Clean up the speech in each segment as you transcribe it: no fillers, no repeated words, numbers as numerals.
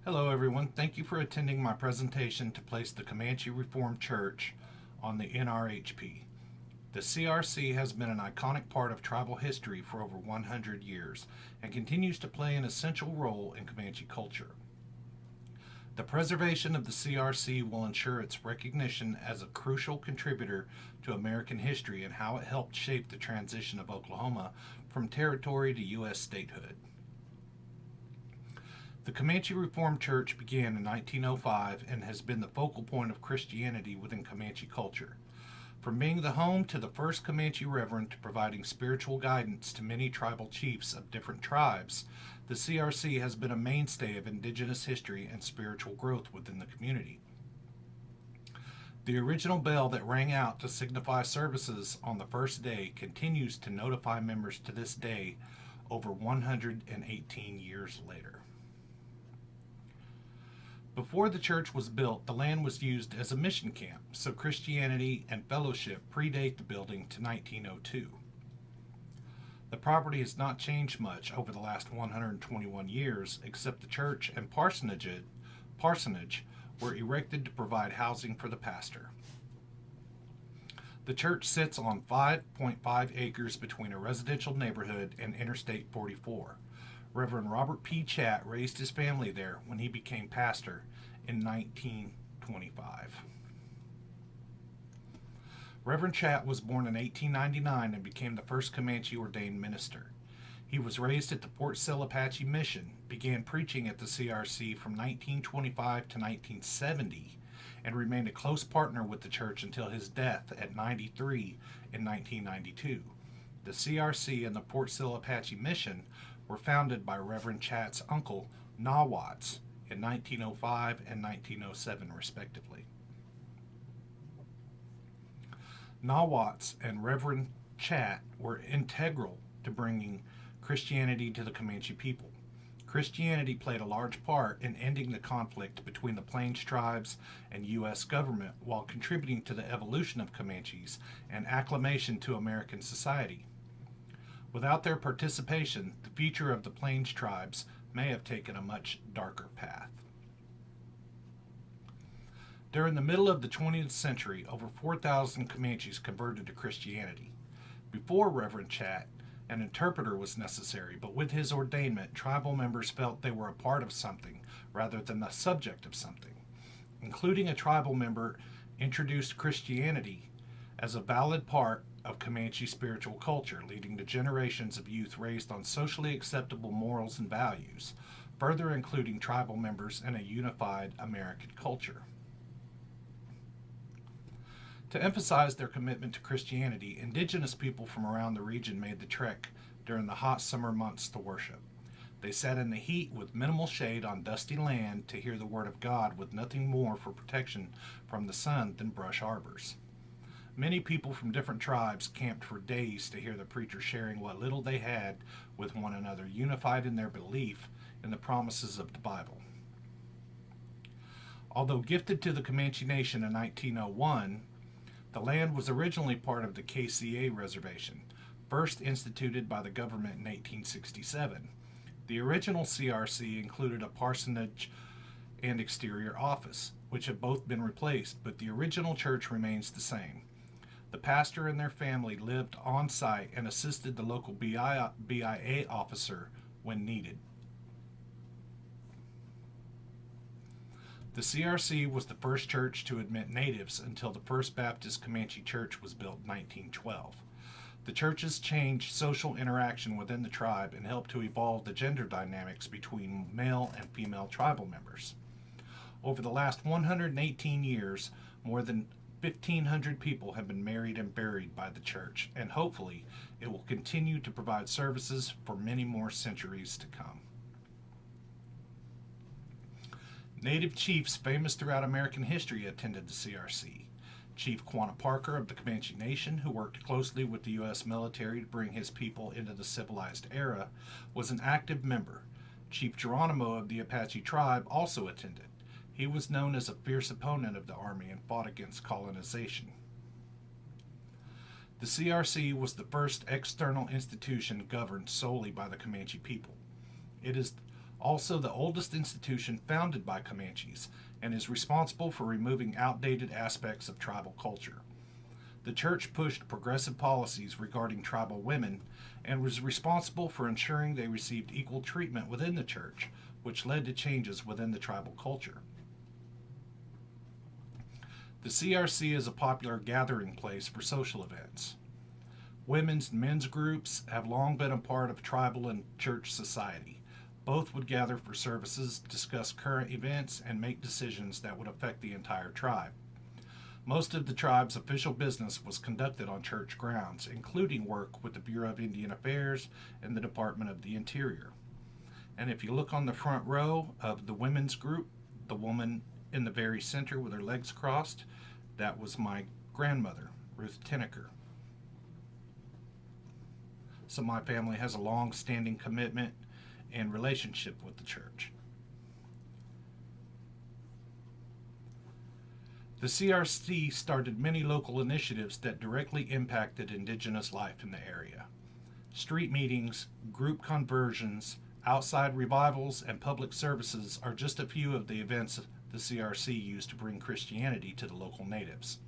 Hello everyone, thank you for attending my presentation to place the Comanche Reformed Church on the NRHP. The CRC has been an iconic part of tribal history for over 100 years and continues to play an essential role in Comanche culture. The preservation of the CRC will ensure its recognition as a crucial contributor to American history and how it helped shape the transition of Oklahoma from territory to U.S. statehood. The Comanche Reformed Church began in 1905 and has been the focal point of Christianity within Comanche culture. From being the home to the first Comanche reverend to providing spiritual guidance to many tribal chiefs of different tribes, the CRC has been a mainstay of indigenous history and spiritual growth within the community. The original bell that rang out to signify services on the first day continues to notify members to this day, over 118 years later. Before the church was built, the land was used as a mission camp, so Christianity and fellowship predate the building to 1902. The property has not changed much over the last 121 years, except the church and parsonage were erected to provide housing for the pastor. The church sits on 5.5 acres between a residential neighborhood and Interstate 44. Reverend Robert P. Chatt raised his family there when he became pastor in 1925. Reverend Chatt was born in 1899 and became the first Comanche ordained minister. He was raised at the Fort Sill Apache Mission, began preaching at the CRC from 1925 to 1970, and remained a close partner with the church until his death at 93 in 1992. The CRC and the Fort Sill Apache Mission were founded by Reverend Chatt's uncle, Nawatz, in 1905 and 1907, respectively. Nawatz and Reverend Chatt were integral to bringing Christianity to the Comanche people. Christianity played a large part in ending the conflict between the Plains tribes and U.S. government while contributing to the evolution of Comanches and acclimation to American society. Without their participation, the future of the Plains tribes may have taken a much darker path. During the middle of the 20th century, over 4,000 Comanches converted to Christianity. Before Reverend Chatt, an interpreter was necessary, but with his ordainment, tribal members felt they were a part of something rather than the subject of something. Including a tribal member introduced Christianity as a valid part of Comanche spiritual culture, leading to generations of youth raised on socially acceptable morals and values, further including tribal members in a unified American culture. To emphasize their commitment to Christianity, indigenous people from around the region made the trek during the hot summer months to worship. They sat in the heat with minimal shade on dusty land to hear the word of God with nothing more for protection from the sun than brush arbors. Many people from different tribes camped for days to hear the preacher sharing what little they had with one another, unified in their belief in the promises of the Bible. Although gifted to the Comanche Nation in 1901, the land was originally part of the KCA reservation, first instituted by the government in 1867. The original CRC included a parsonage and exterior office, which have both been replaced, but the original church remains the same. The pastor and their family lived on site and assisted the local BIA officer when needed. The CRC was the first church to admit natives until the First Baptist Comanche Church was built in 1912. The churches changed social interaction within the tribe and helped to evolve the gender dynamics between male and female tribal members. Over the last 118 years, more than 1,500 people have been married and buried by the church, and hopefully it will continue to provide services for many more centuries to come. Native chiefs famous throughout American history attended the CRC. Chief Quanah Parker of the Comanche Nation, who worked closely with the U.S. military to bring his people into the civilized era, was an active member. Chief Geronimo of the Apache tribe also attended. He was known as a fierce opponent of the Army and fought against colonization. The CRC was the first external institution governed solely by the Comanche people. It is also the oldest institution founded by Comanches, and is responsible for removing outdated aspects of tribal culture. The church pushed progressive policies regarding tribal women and was responsible for ensuring they received equal treatment within the church, which led to changes within the tribal culture. The CRC is a popular gathering place for social events. Women's and men's groups have long been a part of tribal and church society. Both would gather for services, discuss current events, and make decisions that would affect the entire tribe. Most of the tribe's official business was conducted on church grounds, including work with the Bureau of Indian Affairs and the Department of the Interior. And if you look on the front row of the women's group, the woman in the very center with her legs crossed, that was my grandmother, Ruth Tinnecker. So my family has a long-standing commitment and relationship with the church. The CRC started many local initiatives that directly impacted Indigenous life in the area. Street meetings, group conversions, outside revivals, and public services are just a few of the events the CRC used to bring Christianity to the local natives.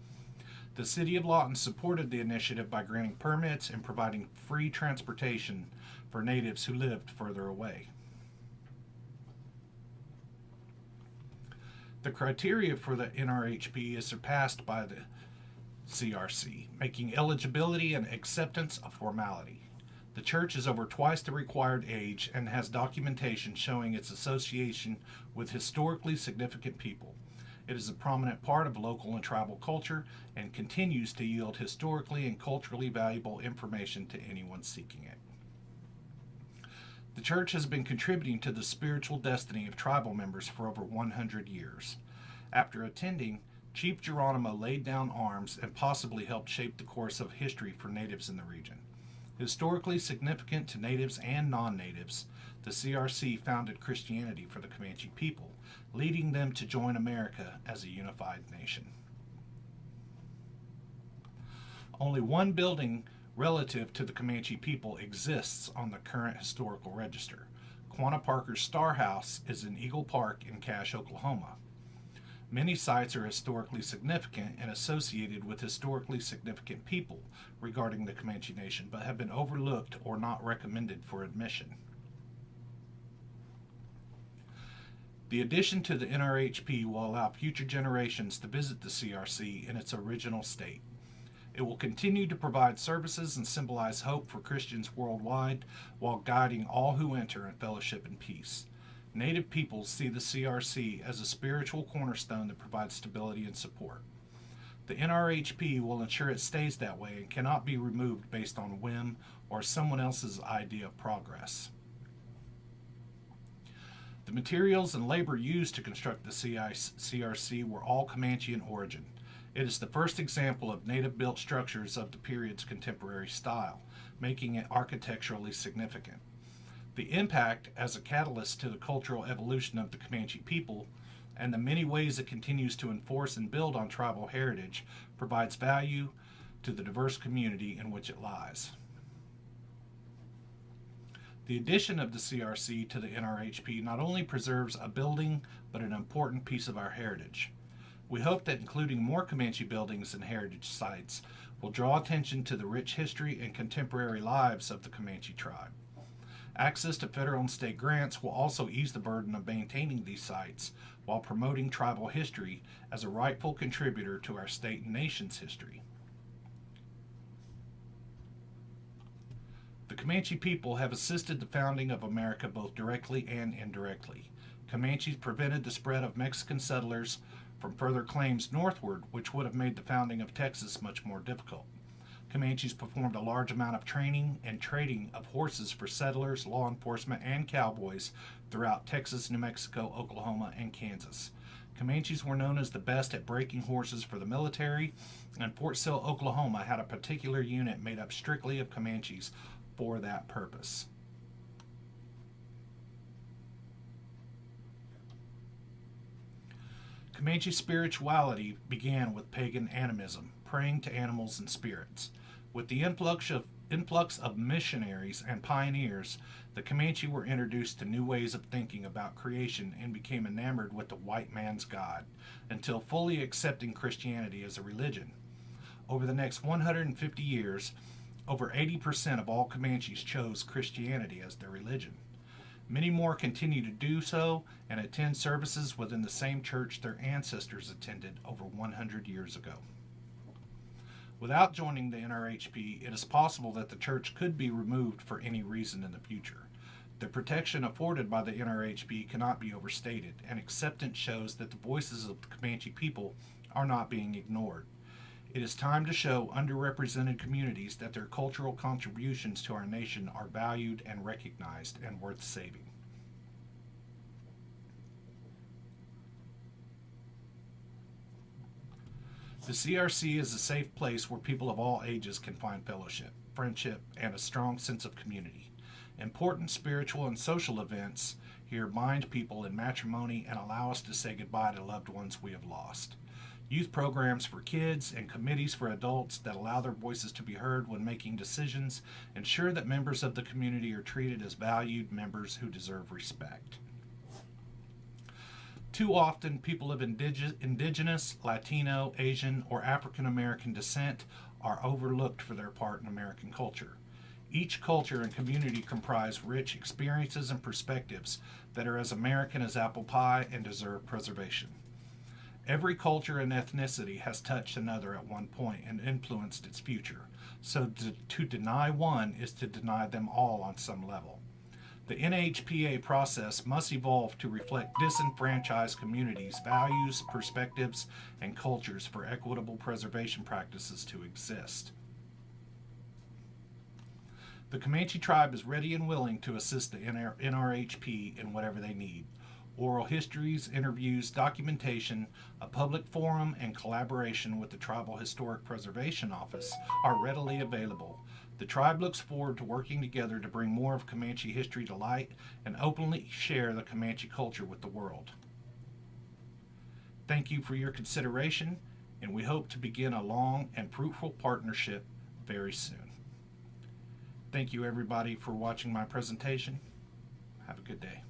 The City of Lawton supported the initiative by granting permits and providing free transportation for natives who lived further away. The criteria for the NRHP is surpassed by the CRC, making eligibility and acceptance a formality. The church is over twice the required age and has documentation showing its association with historically significant people. It is a prominent part of local and tribal culture and continues to yield historically and culturally valuable information to anyone seeking it. The church has been contributing to the spiritual destiny of tribal members for over 100 years. After attending, Chief Geronimo laid down arms and possibly helped shape the course of history for natives in the region. Historically significant to natives and non-natives, the CRC founded Christianity for the Comanche people, leading them to join America as a unified nation. Only one building relative to the Comanche people exists on the current historical register. Quanah Parker's Star House is in Eagle Park in Cache, Oklahoma. Many sites are historically significant and associated with historically significant people regarding the Comanche Nation, but have been overlooked or not recommended for admission. The addition to the NRHP will allow future generations to visit the CRC in its original state. It will continue to provide services and symbolize hope for Christians worldwide while guiding all who enter in fellowship and peace. Native peoples see the CRC as a spiritual cornerstone that provides stability and support. The NRHP will ensure it stays that way and cannot be removed based on whim or someone else's idea of progress. The materials and labor used to construct the CRC were all Comanche in origin. It is the first example of native-built structures of the period's contemporary style, making it architecturally significant. The impact as a catalyst to the cultural evolution of the Comanche people and the many ways it continues to enforce and build on tribal heritage provides value to the diverse community in which it lies. The addition of the CRC to the NRHP not only preserves a building, but an important piece of our heritage. We hope that including more Comanche buildings and heritage sites will draw attention to the rich history and contemporary lives of the Comanche tribe. Access to federal and state grants will also ease the burden of maintaining these sites while promoting tribal history as a rightful contributor to our state and nation's history. The Comanche people have assisted the founding of America both directly and indirectly. Comanches prevented the spread of Mexican settlers from further claims northward, which would have made the founding of Texas much more difficult. Comanches performed a large amount of training and trading of horses for settlers, law enforcement, and cowboys throughout Texas, New Mexico, Oklahoma, and Kansas. Comanches were known as the best at breaking horses for the military, and Fort Sill, Oklahoma had a particular unit made up strictly of Comanches for that purpose. Comanche spirituality began with pagan animism, praying to animals and spirits. With the influx of influx of missionaries and pioneers, the Comanche were introduced to new ways of thinking about creation and became enamored with the white man's God, until fully accepting Christianity as a religion. Over the next 150 years, over 80% of all Comanches chose Christianity as their religion. Many more continue to do so and attend services within the same church their ancestors attended over 100 years ago. Without joining the NRHP, it is possible that the church could be removed for any reason in the future. The protection afforded by the NRHP cannot be overstated, and acceptance shows that the voices of the Comanche people are not being ignored. It is time to show underrepresented communities that their cultural contributions to our nation are valued and recognized and worth saving. The CRC is a safe place where people of all ages can find fellowship, friendship, and a strong sense of community. Important spiritual and social events here bind people in matrimony and allow us to say goodbye to loved ones we have lost. Youth programs for kids and committees for adults that allow their voices to be heard when making decisions ensure that members of the community are treated as valued members who deserve respect. Too often, people of indigenous, Latino, Asian, or African American descent are overlooked for their part in American culture. Each culture and community comprise rich experiences and perspectives that are as American as apple pie and deserve preservation. Every culture and ethnicity has touched another at one point and influenced its future, so to deny one is to deny them all on some level. The NHPA process must evolve to reflect disenfranchised communities' values, perspectives, and cultures for equitable preservation practices to exist. The Comanche tribe is ready and willing to assist the NRHP in whatever they need. Oral histories, interviews, documentation, a public forum, and collaboration with the Tribal Historic Preservation Office are readily available. The tribe looks forward to working together to bring more of Comanche history to light and openly share the Comanche culture with the world. Thank you for your consideration, and we hope to begin a long and fruitful partnership very soon. Thank you, everybody, for watching my presentation. Have a good day.